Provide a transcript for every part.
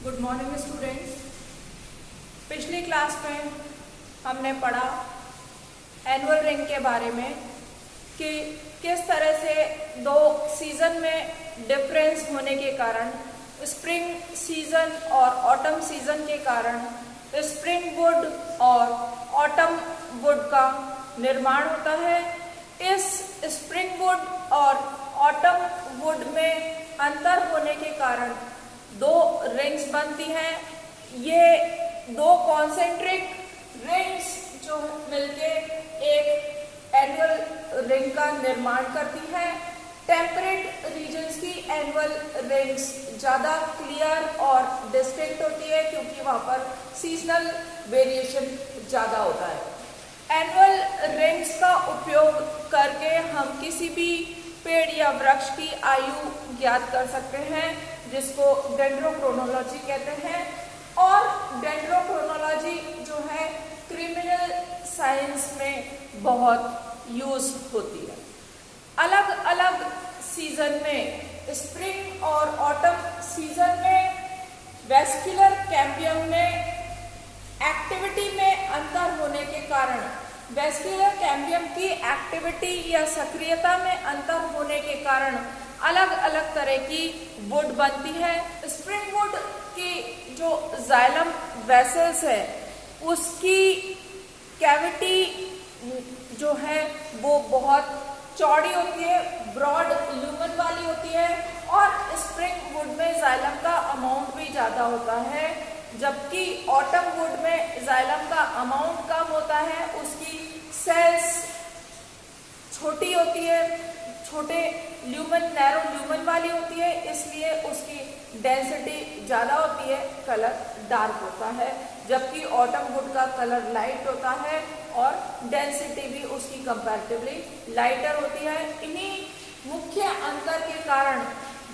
Good morning students. पिछली class में हमने पढ़ा एनुअल रिंग के बारे में कि किस तरह से दो सीज़न में डिफरेंस होने के कारण स्प्रिंग सीज़न और ऑटम सीज़न के कारण स्प्रिंग वुड और ऑटम वुड का निर्माण होता है। इस स्प्रिंग वुड और ऑटम वुड में अंतर होने के कारण दो रिंग्स बनती हैं। ये दो कॉन्सेंट्रिक रिंग्स जो मिलके एक एनुअल रिंग का निर्माण करती हैं। टेम्परेट रीजन्स की एनुअल रिंग्स ज़्यादा क्लियर और डिस्टिंक्ट होती है क्योंकि वहाँ पर सीजनल वेरिएशन ज़्यादा होता है। एनुअल रिंग्स का उपयोग करके हम किसी भी पेड़ या वृक्ष की आयु ज्ञात कर सकते हैं, जिसको डेंड्रोक्रोनोलॉजी कहते हैं। और डेंड्रोक्रोनोलॉजी जो है क्रिमिनल साइंस में बहुत यूज होती है। अलग अलग सीजन में, स्प्रिंग और ऑटम सीजन में वेस्क्यूलर कैम्बियम में एक्टिविटी में अंतर होने के कारण, वेस्क्यूलर कैम्बियम की एक्टिविटी या सक्रियता में अंतर होने के कारण अलग अलग तरह की वुड बनती है। स्प्रिंग वुड की जो जाइलम वेसल्स है उसकी कैविटी जो है वो बहुत चौड़ी होती है, ब्रॉड ल्यूमन वाली होती है। और स्प्रिंग वुड में जाइलम का अमाउंट भी ज़्यादा होता है, जबकि ऑटम वुड में जाइलम का अमाउंट कम होता है। उसकी सेल्स छोटी होती है, छोटे ल्यूमन, नैरो ल्यूमन वाली होती है, इसलिए उसकी डेंसिटी ज़्यादा होती है, कलर डार्क होता है। जबकि ऑटम वुड का कलर लाइट होता है और डेंसिटी भी उसकी कंपैरेटिवली लाइटर होती है। इन्हीं मुख्य अंतर के कारण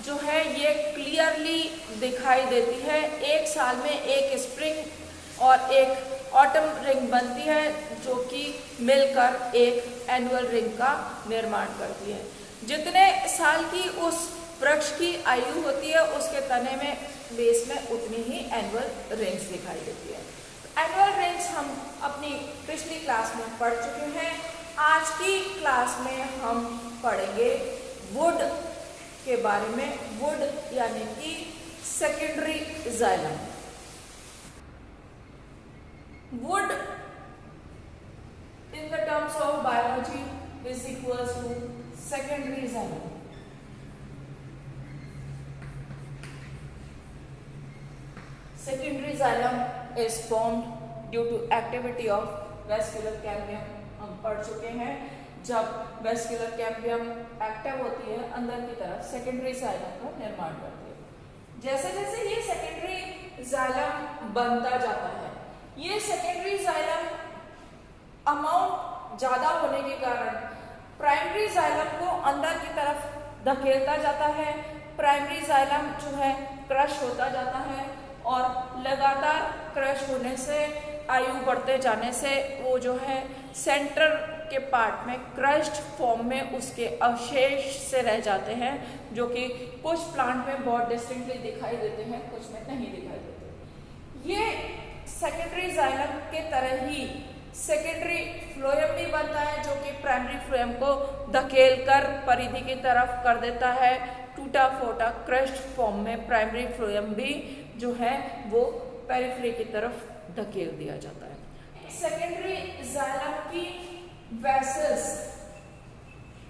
जो है ये क्लियरली दिखाई देती है। एक साल में एक स्प्रिंग और एक ऑटम रिंग बनती है जो कि मिलकर एक एनुअल रिंग का निर्माण करती है। जितने साल की उस वृक्ष की आयु होती है उसके तने में, बेस में उतनी ही एनुअल रिंग्स दिखाई देती है। एनुअल रिंग्स हम अपनी पिछली क्लास में पढ़ चुके हैं। आज की क्लास में हम पढ़ेंगे वुड के बारे में। वुड यानी कि secondary xylem. Would in the terms of biology is equals to secondary xylem. Secondary xylem is formed due to activity of vascular cambium. हम पढ़ चुके हैं, जब वेस्क्यूलर कैम्बियम एक्टिव होती है अंदर की तरफ सेकेंडरी जाइलम का निर्माण करती है। जैसे जैसे ये सेकेंडरी जाइलम बनता जाता है, ये सेकेंडरी जाइलम अमाउंट ज़्यादा होने के कारण प्राइमरी जाइलम को अंदर की तरफ धकेलता जाता है। प्राइमरी जाइलम जो है क्रश होता जाता है और लगातार क्रश होने से, आयु बढ़ते जाने से वो जो है सेंटर के पार्ट में क्रश्ड फॉर्म में उसके अवशेष से रह जाते हैं, जो कि कुछ प्लांट में बहुत डिस्टिंक्टली दिखाई देते हैं, कुछ में नहीं दिखाई देते। ये सेकेंडरी जाइलम के तरह ही सेकेंडरी फ्लोएम भी बनता है, जो कि प्राइमरी फ्लोएम को धकेल कर परिधि की तरफ कर देता है। टूटा फोटा क्रश्ड फॉर्म में प्राइमरी फ्लोएम भी जो है वो पेरिफेरी की तरफ धकेल दिया जाता है। सेकेंडरी जाइलम की vessels,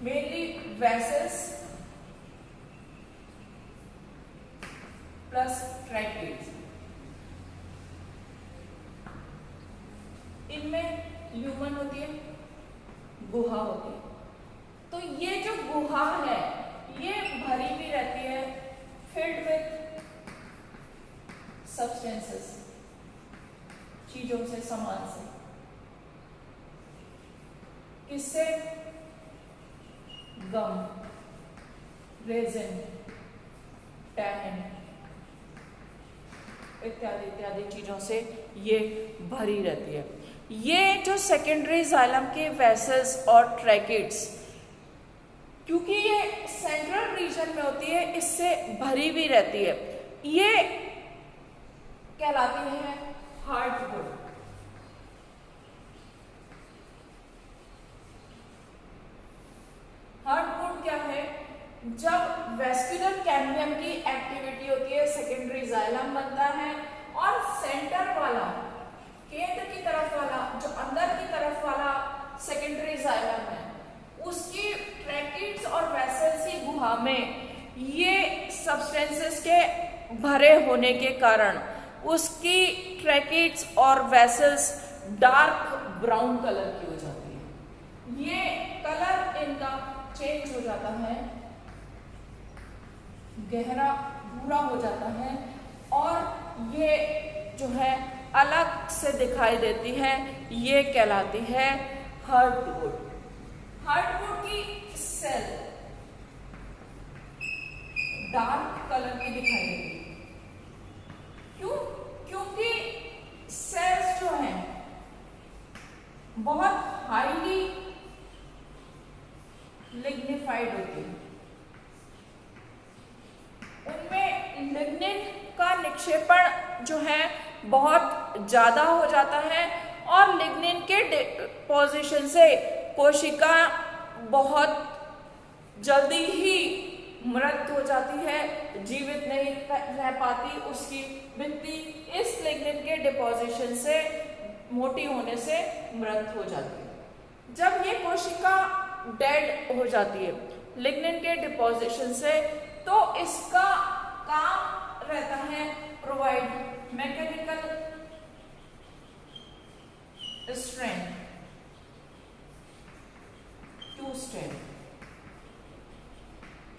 mainly vessels plus tracheids, इनमें ल्यूमन होती है, गुहा होती है। तो ये जो गुहा है ये भरी भी रहती है, फिल्ड विथ सब्सटेंसेस, चीजों से, सामान से। किससे? गम, रेजिन, टैनिन इत्यादि इत्यादि चीजों से ये भरी रहती है। ये जो सेकेंडरी जाइलम के वेसल्स और ट्रैकिड्स, क्योंकि ये सेंट्रल रीजन में होती है, इससे भरी भी रहती है। ये कहलाती है हार्टवुड। हार्टवुड क्या है? जब वेस्कुलर कैम्बियम की एक्टिविटी होती है सेकेंडरी जाइलम बनता है और सेंटर वाला, केंद्र की तरफ वाला, जो अंदर की तरफ वाला सेकेंडरी जाइलम है, उसकी ट्रैकिड्स और वेसल्स की गुहा में ये सब्सटेंसेस के भरे होने के कारण उसकी ट्रैकिड्स और वेसल्स डार्क ब्राउन कलर की हो जाती है। ये कलर इनका चेंज हो जाता है, गहरा भूरा हो जाता है और ये जो है अलग से दिखाई देती है, ये कहलाती है हार्टवुड। हार्टवुड की सेल डार्क कलर की दिखाई देती है। क्यों? क्योंकि सेल्स जो हैं बहुत हाईली लिग्निफाइड होती है, उनमें लिग्निन का निक्षेपण जो है बहुत ज्यादा हो जाता है और लिग्निन के डिपोजिशन से कोशिका बहुत जल्दी ही मृत हो जाती है, जीवित नहीं रह पाती, उसकी भित्ति इस लिग्निन के डिपोजिशन से मोटी होने से मृत हो जाती है। जब ये कोशिका डेड हो जाती है लिग्निन के डिपोजिशन से, तो इसका काम रहता है provide mechanical strength to strength.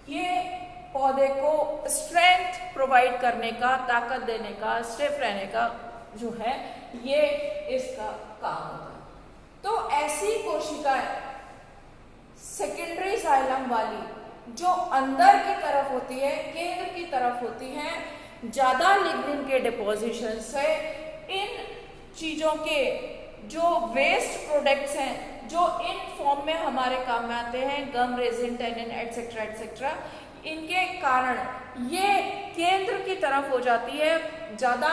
ये पौधे को स्ट्रेंथ प्रोवाइड करने का, ताकत देने का, स्टिफ रहने का जो है ये इसका काम होता है। तो ऐसी कोशिकाएं सेकेंडरी जाइलम वाली जो अंदर की तरफ होती है, केंद्र की तरफ होती है, ज्यादा लिग्निन के डिपोजिशन से इन चीजों के जो वेस्ट प्रोडक्ट्स हैं जो इन फॉर्म में हमारे काम में आते हैं, गम, रेजिन, टेनिन एटसेट्रा एटसेट्रा, इनके कारण ये केंद्र की तरफ हो जाती है, ज्यादा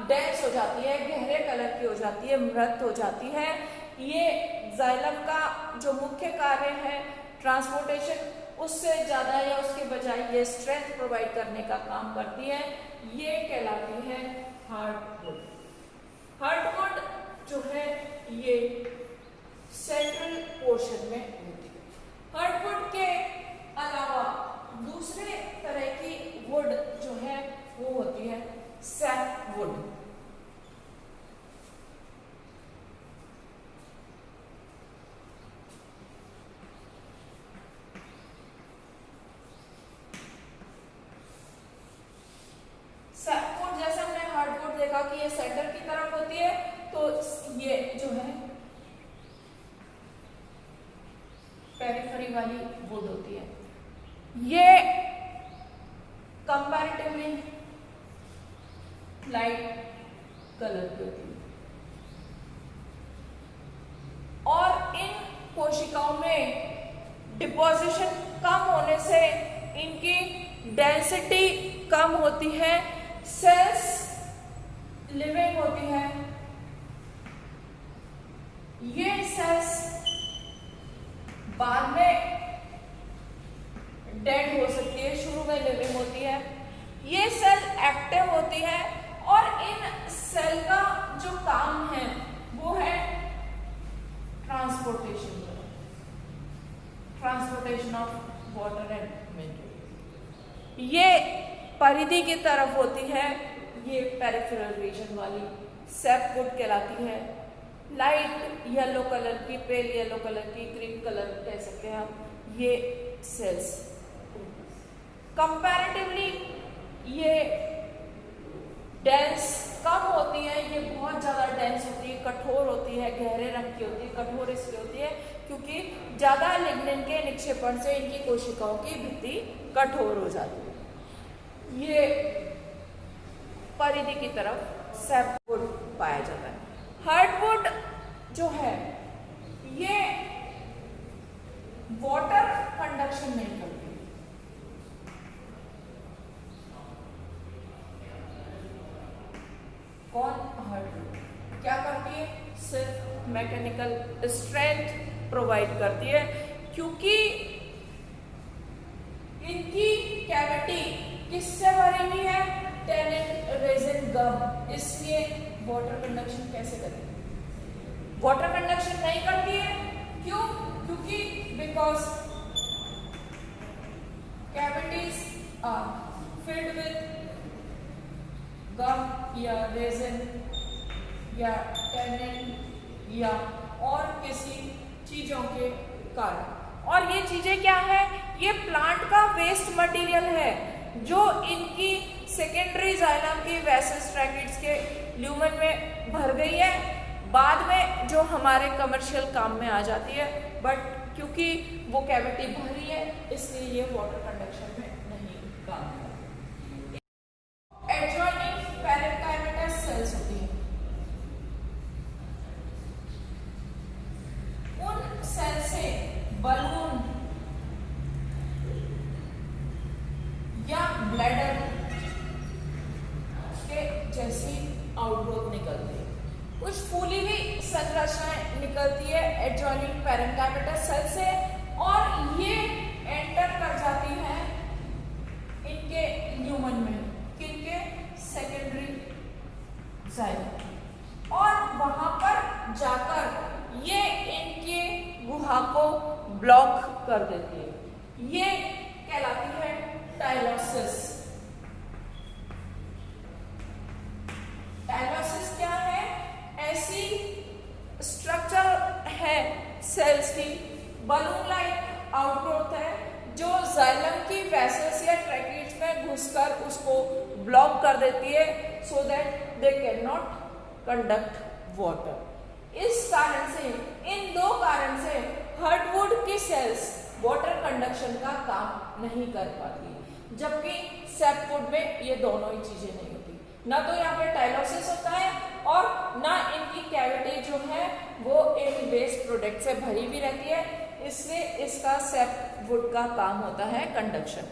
डेंस हो जाती है, गहरे कलर की हो जाती है, मृत हो जाती है। ये जाइलम का जो मुख्य कार्य है ट्रांसपोर्टेशन, उससे ज्यादा या उसके बजाय ये स्ट्रेंथ प्रोवाइड करने का काम करती है, ये कहलाती है हार्टवुड। हार्टवुड जो है ये सेंट्रल पोर्शन में होती है। हार्टवुड के अलावा दूसरे तरह की वुड जो है वो होती है सैपवुड। सैपवुड जैसे हमने हार्डवुड देखा कि ये सेंटर की तरफ होती है, तो ये जो है पेरिफेरी वाली वुड होती है। ये कंपैरेटिवली लाइट कलर की होती है और इन कोशिकाओं में डिपोजिशन कम होने से इनकी डेंसिटी कम होती है, सेल्स लिविंग होती है। ये सेल्स बाद में डेड हो सकती है, शुरू में लिविंग होती है। ये सेल एक्टिव होती है और इन सेल का जो काम है वो है transportation of water and mineral. ये परिधि की तरफ होती है, ये पेरिफेरल रीजन वाली सैपवुड कहलाती है। लाइट येलो कलर की, पेल येलो कलर की, क्रीम कलर कह सकते हैं आप, ये सेल्स कंपैरेटिवली ये डेंस कम होती है, ये बहुत ज्यादा डेंस होती है, कठोर होती है, गहरे रंग की होती है। कठोर इसलिए होती है क्योंकि ज्यादा लिग्निन के निक्षेपण से इनकी कोशिकाओं की भित्ति कठोर हो जाती है। ये परिधि की तरफ सैपवुड पाया जाता है। हार्टवुड जो है ये वाटर कंडक्शन नहीं करती, कौन? हार्डवुड। क्या करती है? सिर्फ मैकेनिकल स्ट्रेंथ प्रोवाइड करती है, क्योंकि इनकी कैविटी किससे भरी हुई है? टैनिन, रेजिन, गम। इसलिए वाटर कंडक्शन कैसे करेगी? वाटर कंडक्शन नहीं करती है। क्यों? क्योंकि because cavities are filled with gum या रेजिन या टैनिन या और किसी चीजों के कारण। और ये चीजें क्या है? ये प्लांट का वेस्ट मटेरियल है जो इनकी सेकेंडरी जाइलम की वेसल्स ट्रैकिड्स के ल्यूमन में भर गई है, बाद में जो हमारे कमर्शियल काम में आ जाती है, बट क्योंकि वो कैविटी भरी है इसलिए ये वाटर कंडक्शन में नहीं काम करती। एडजॉइनिंग पैरेन्काइमेटस सेल्स होती है। उन सेल से बलून या ब्लैडर के जैसी आउटग्रोथ निकलती है। कुछ फूली हुई संरचनाएं निकलती है एडजॉइनिंग पैरेन्काइमेटस सेल से, और ये एंटर कर जाती है इनके ल्यूमन में, किनके? सेकेंडरी जाइलम, और वहां पर जाकर ये इनके गुहा को ब्लॉक कर देती है। ये कहलाती है टाइलोसिस। टाइलोसिस क्या है? ऐसी स्ट्रक्चर है सेल्स की, बलून लाइक आउटग्रोथ है, जो जाइलम की वेसल्स या ट्रैकिड्स में घुसकर उसको ब्लॉक कर देती है, so that they can not conduct water. इस कारण से, इन दो कारण से हार्डवुड की सेल्स वाटर कंडक्शन का काम नहीं कर पाती, जबकि सैपवुड में ये दोनों ही चीजें नहीं होती। ना तो यहाँ पे टाइलोसिस होता है और ना इनकी कैविटी जो है वो इन वेस्ट प्रोडक्ट से भरी भी रहती है, इसलिए इसका सैपवुड का काम होता है कंडक्शन।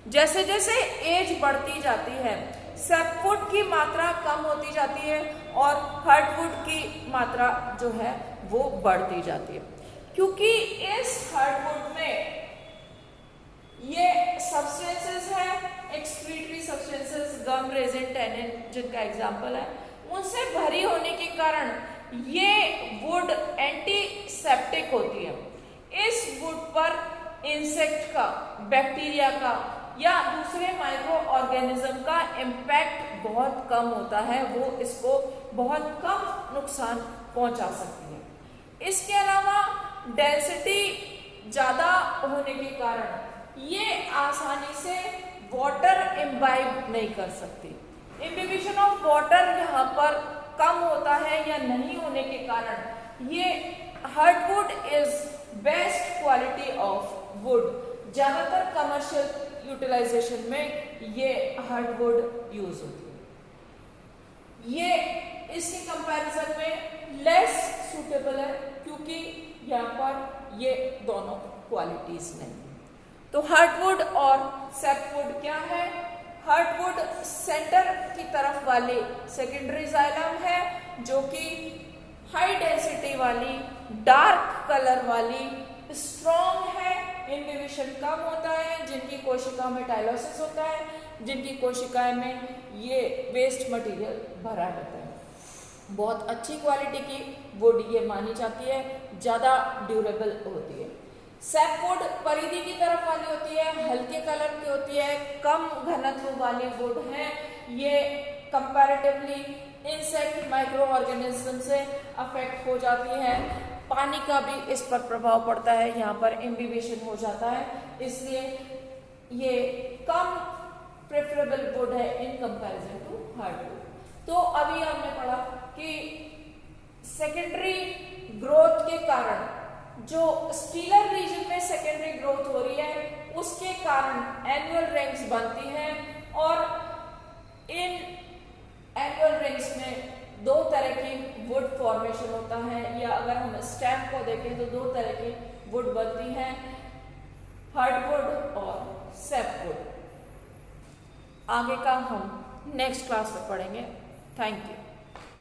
जैसे जैसे एज बढ़ती जाती है सैपवुड की मात्रा कम होती जाती है और हार्डवुड की मात्रा जो है वो बढ़ती जाती है, क्योंकि इस हार्डवुड में ये सब्सटेंसेस है, एक्सक्रीटरी सब्सटेंसेस, गम, रेजिन, टैनिन जिनका एग्जांपल है, उनसे भरी होने के कारण ये वुड एंटीसेप्टिक होती है। इस वुड पर इंसेक्ट का, बैक्टीरिया का या दूसरे माइक्रो ऑर्गेनिज्म का इम्पैक्ट बहुत कम होता है, वो इसको बहुत कम नुकसान पहुंचा सकती है। इसके अलावा डेंसिटी ज्यादा होने के कारण ये आसानी से वाटर इम्बाइब नहीं कर सकती। इम्बिबिशन ऑफ वाटर यहाँ पर कम होता है या नहीं होने के कारण ये hardwood is best quality of would. ज्यादातर कमर्शियल यूटिलाइजेशन में ये हार्डवुड यूज होती है। ये इसके कंपैरिजन में लेस सूटेबल है, क्योंकि यहाँ पर ये दोनों क्वालिटीज नहीं। तो हार्डवुड और सैपवुड क्या है? हार्डवुड सेंटर की तरफ वाली सेकेंडरी जाइलम है, जो कि हाई डेंसिटी वाली, डार्क कलर वाली, स्ट्रॉन्ग है, इनहिबिशन कम होता है, जिनकी कोशिका में टाइलोसिस होता है, जिनकी कोशिकाएं में ये वेस्ट मटेरियल भरा रहता है। बहुत अच्छी क्वालिटी की वुड ये मानी जाती है, ज़्यादा ड्यूरेबल होती है। सैपवुड परिधि की तरफ वाली होती है, हल्के कलर की होती है, कम घनत्व वाली वुड है। ये कंपैरेटिवली इंसेक्ट, माइक्रो ऑर्गेनिज्म से अफेक्ट हो जाती है। पानी का भी इस पर प्रभाव पड़ता है, यहाँ पर इम्बिबिशन हो जाता है, इसलिए ये कम प्रेफरेबल वुड है इन कंपैरिजन टू हार्डवुड। तो अभी हमने पढ़ा कि सेकेंडरी ग्रोथ के कारण, जो स्टीलर रीजन में सेकेंडरी ग्रोथ हो रही है, उसके कारण एनुअल रिंग्स बनती हैं, और इन एनुअल रिंग्स में दो तरह की वुड फॉर्मेशन होता है, या अगर हम स्टेम को देखें तो दो तरह की वुड बनती हैं, हार्डवुड और सैपवुड। आगे का हम नेक्स्ट क्लास में पढ़ेंगे। Thank you.